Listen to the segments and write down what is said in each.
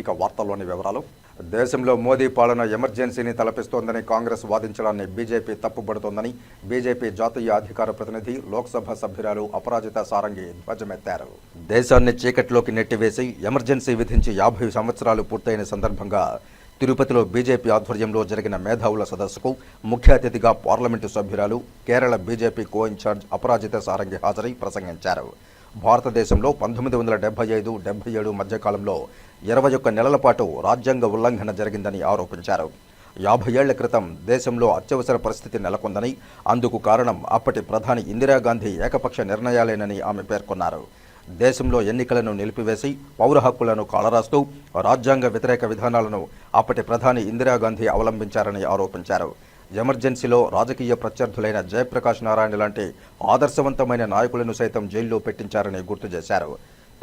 ఇక వార్తల్లోని వివరాలు. దేశంలో మోదీ పాలన ఎమర్జెన్సీని తలపిస్తోందని కాంగ్రెస్ వాదించడాన్ని బీజేపీ తప్పుపడుతోందని బీజేపీ జాతీయ అధికార ప్రతినిధి లోక్సభ సభ్యురాలు అపరాజిత సారంగి ధ్వజమెత్తారు. దేశాన్ని చీకట్లోకి నెట్టివేసి ఎమర్జెన్సీ విధించి 50 సంవత్సరాలు పూర్తయిన సందర్భంగా తిరుపతిలో బీజేపీ ఆధ్వర్యంలో జరిగిన మేధావుల సదస్సుకు ముఖ్య అతిథిగా పార్లమెంటు సభ్యురాలు కేరళ బీజేపీ కో ఇన్ఛార్జ్ అపరాజిత సారంగి హాజరై ప్రసంగించారు. భారతదేశంలో 1975-77 మధ్యకాలంలో 21 నెలల పాటు రాజ్యాంగ ఉల్లంఘన జరిగిందని ఆరోపించారు. 50 ఏళ్ల క్రితం దేశంలో అత్యవసర పరిస్థితి నెలకొందని, అందుకు కారణం అప్పటి ప్రధాని ఇందిరాగాంధీ ఏకపక్ష నిర్ణయాలేనని ఆమె పేర్కొన్నారు. దేశంలో ఎన్నికలను నిలిపివేసి పౌర హక్కులను కాలరాస్తూ రాజ్యాంగ వ్యతిరేక విధానాలను అప్పటి ప్రధాని ఇందిరాగాంధీ అవలంబించారని ఆరోపించారు. ఎమర్జెన్సీలో రాజకీయ ప్రత్యర్థులైన జయప్రకాష్ నారాయణ లాంటి ఆదర్శవంతమైన నాయకులను సైతం జైల్లో పెట్టించారని గుర్తు చేశారు.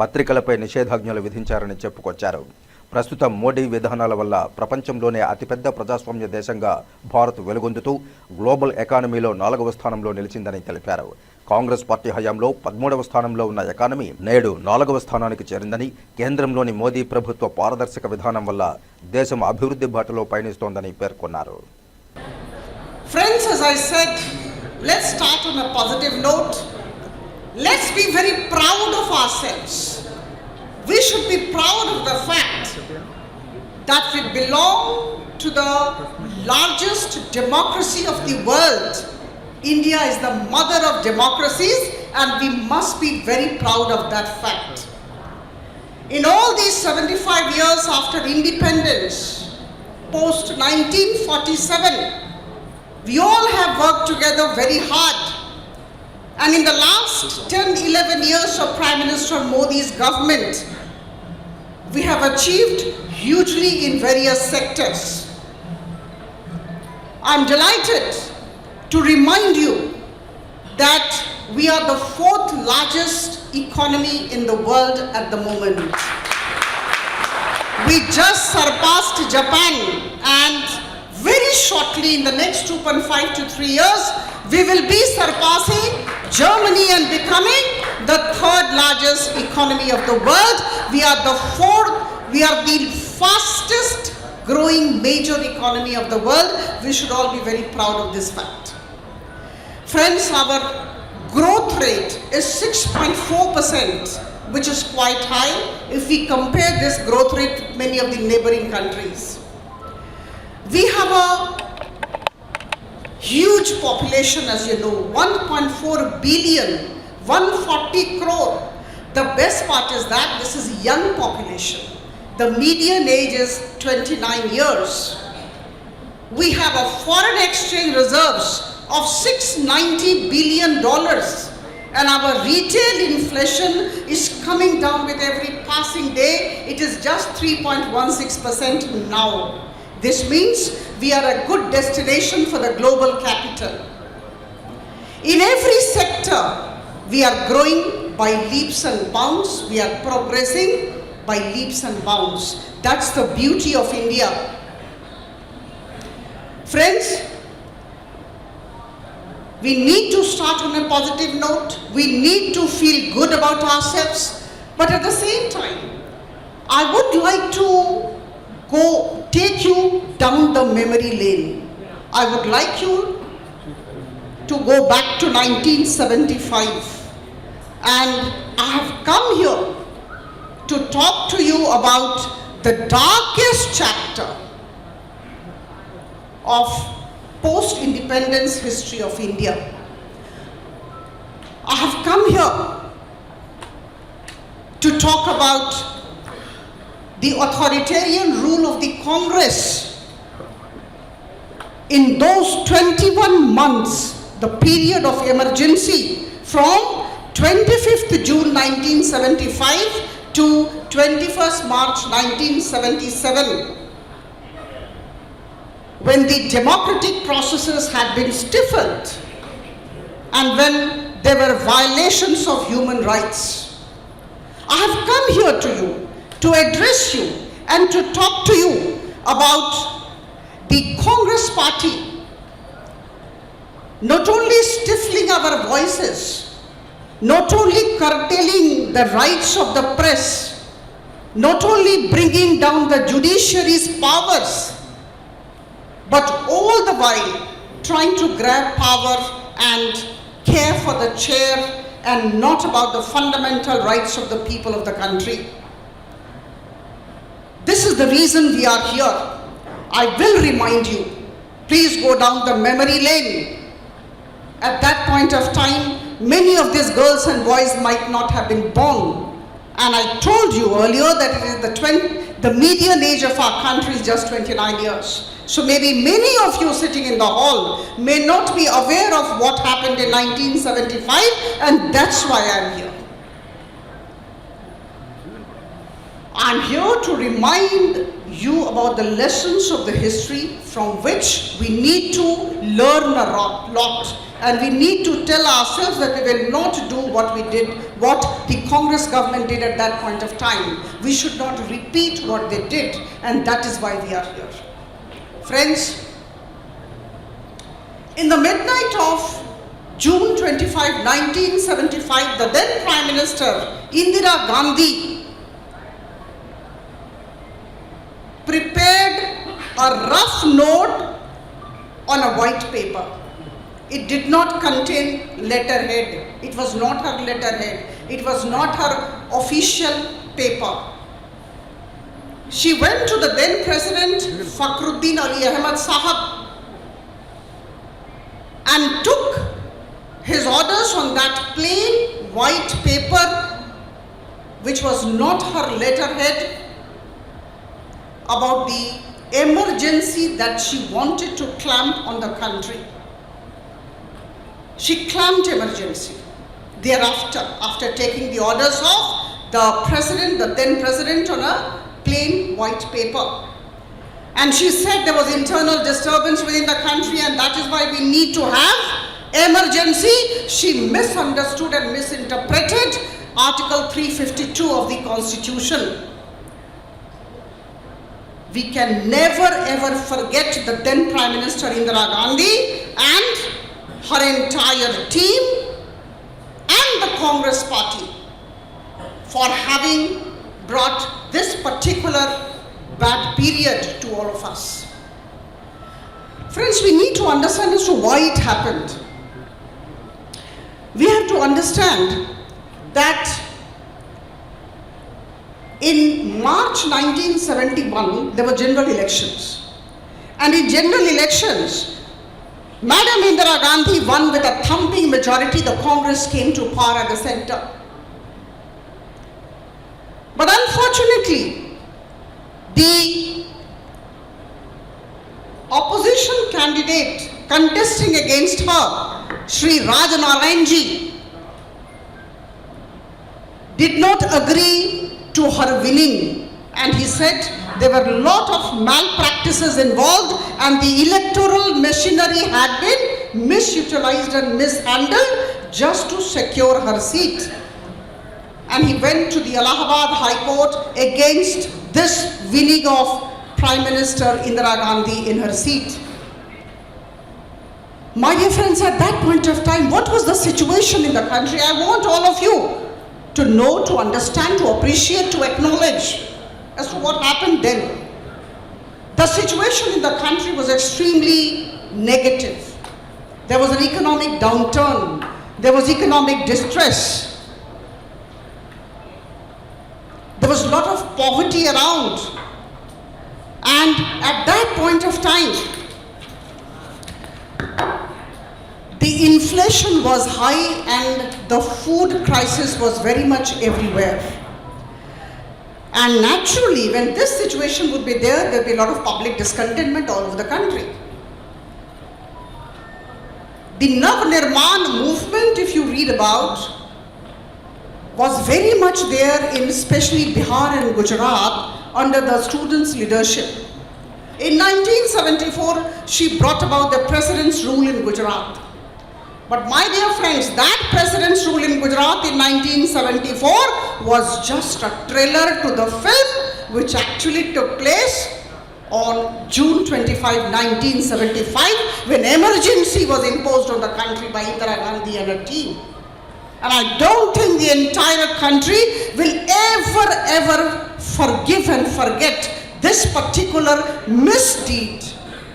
పత్రికలపై నిషేధాజ్ఞలు విధించారని చెప్పుకొచ్చారు. ప్రస్తుతం మోడీ విధానాల వల్ల ప్రపంచంలోనే అతిపెద్ద ప్రజాస్వామ్య దేశంగా భారత్ వెలుగొందుతూ గ్లోబల్ ఎకానమీలో 4వ స్థానంలో నిలిచిందని తెలిపారు. కాంగ్రెస్ పార్టీ హయాంలో 13వ స్థానంలో ఉన్న ఎకానమీ నేడు 4వ స్థానానికి చేరిందని, కేంద్రంలోని మోదీ ప్రభుత్వ పారదర్శక విధానం వల్ల దేశం అభివృద్ధి బాటలో పయనిస్తోందని పేర్కొన్నారు. Friends, as I said, let's start on a positive note. Let's be very proud of ourselves. We should be proud of the fact that we belong to the largest democracy of the world. India is the mother of democracies, and we must be very proud of that fact. In all these 75 years after independence, post 1947, we all have worked together very hard, and in the last 10-11 years of Prime Minister Modi's government, we have achieved hugely in various sectors. I am delighted to remind you that we are the 4th largest economy in the world at the moment. We just surpassed Japan, and very shortly, in the next 2.5 to 3 years, we will be surpassing Germany and becoming the 3rd largest economy of the world. We are the fastest growing major economy of the world. We should all be very proud of this fact. Friends, our growth rate is 6.4%, which is quite high if we compare this growth rate with many of the neighboring countries. We have a huge population, as you know, 1.4 billion, 140 crore. The best part is that this is a young population. The median age is 29 years. We have a foreign exchange reserves of $690 billion, and our retail inflation is coming down with every passing day. It is just 3.16% now. This means we are a good destination for the global capital. In every sector, we are growing by leaps and bounds. We are progressing by leaps and bounds. That's the beauty of India. Friends, we need to start on a positive note. We need to feel good about ourselves. But at the same time, I would like to take you down the memory lane. I would like you to go back to 1975, and I have come here to talk to you about the darkest chapter of post-independence history of India. I have come here to talk about the authoritarian rule of the Congress in those 21 months, the period of emergency from 25th June 1975 to 21st March 1977, when the democratic processes had been stifled and when there were violations of human rights. I have come here to you to address you and to talk to you about the Congress party not only stifling our voices, not only curtailing the rights of the press, not only bringing down the judiciary's powers, but all the while trying to grab power and care for the chair and not about the fundamental rights of the people of the country. This is the reason we are here. I will remind you, please go down the memory lane. At that point of time, many of these girls and boys might not have been born. And I told you earlier that it is the median age of our country is just 29 years. So maybe many of you sitting in the hall may not be aware of what happened in 1975, and that's why I'm here. I'm here to remind you about the lessons of the history from which we need to learn a lot. And we need to tell ourselves that we will not do what we did, what the Congress government did at that point of time. We should not repeat what they did, and that is why we are here. Friends, in the midnight of June 25, 1975, the then Prime Minister Indira Gandhi prepared a rough note on a white paper. It did not contain letterhead. It was not her letterhead. It was not her official paper. She went to the then President Fakhruddin Ali Ahmad Sahab and took his orders on that plain white paper, which was not her letterhead, about the emergency that she wanted to clamp on the country. She clamped emergency. Thereafter, after taking the orders of the president, the then president, on a plain white paper. And she said there was internal disturbance within the country and that is why we need to have emergency. She misunderstood and misinterpreted Article 352 of the Constitution. We can never ever forget the then Prime Minister Indira Gandhi and her entire team and the Congress party for having brought this particular bad period to all of us. Friends, we need to understand as to why it happened. We have to understand that in March 1971, there were general elections. And in general elections, Madam Indira Gandhi won with a thumping majority. The Congress came to power at the center. But unfortunately, the opposition candidate contesting against her, Sri Rajanarayanji, did not agree to her winning, and he said there were a lot of malpractices involved and the electoral machinery had been misutilized and mishandled just to secure her seat. And he went to the Allahabad High Court against this winning of Prime Minister Indira Gandhi in her seat. My dear friends, at that point of time, what was the situation in the country? I want all of you to know, to understand, to appreciate, to acknowledge as to what happened then. The situation in the country was extremely negative. There was an economic downturn. There was economic distress. There was a lot of poverty around. And at that point of time, the inflation was high and the food crisis was very much everywhere. And naturally, when this situation would be there, there would be a lot of public discontentment all over the country. The Navnirman movement, if you read about, was very much there in especially Bihar and Gujarat under the students' leadership. In 1974, she brought about the president's rule in Gujarat. But my dear friends, that president's rule in Gujarat in 1974 was just a trailer to the film which actually took place on June 25, 1975, when emergency was imposed on the country by Indira Gandhi and her team. And I don't think the entire country will ever forgive and forget this particular misdeed.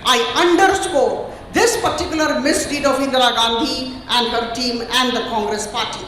I underscore this particular misdeed of Indira Gandhi and her team and the Congress party.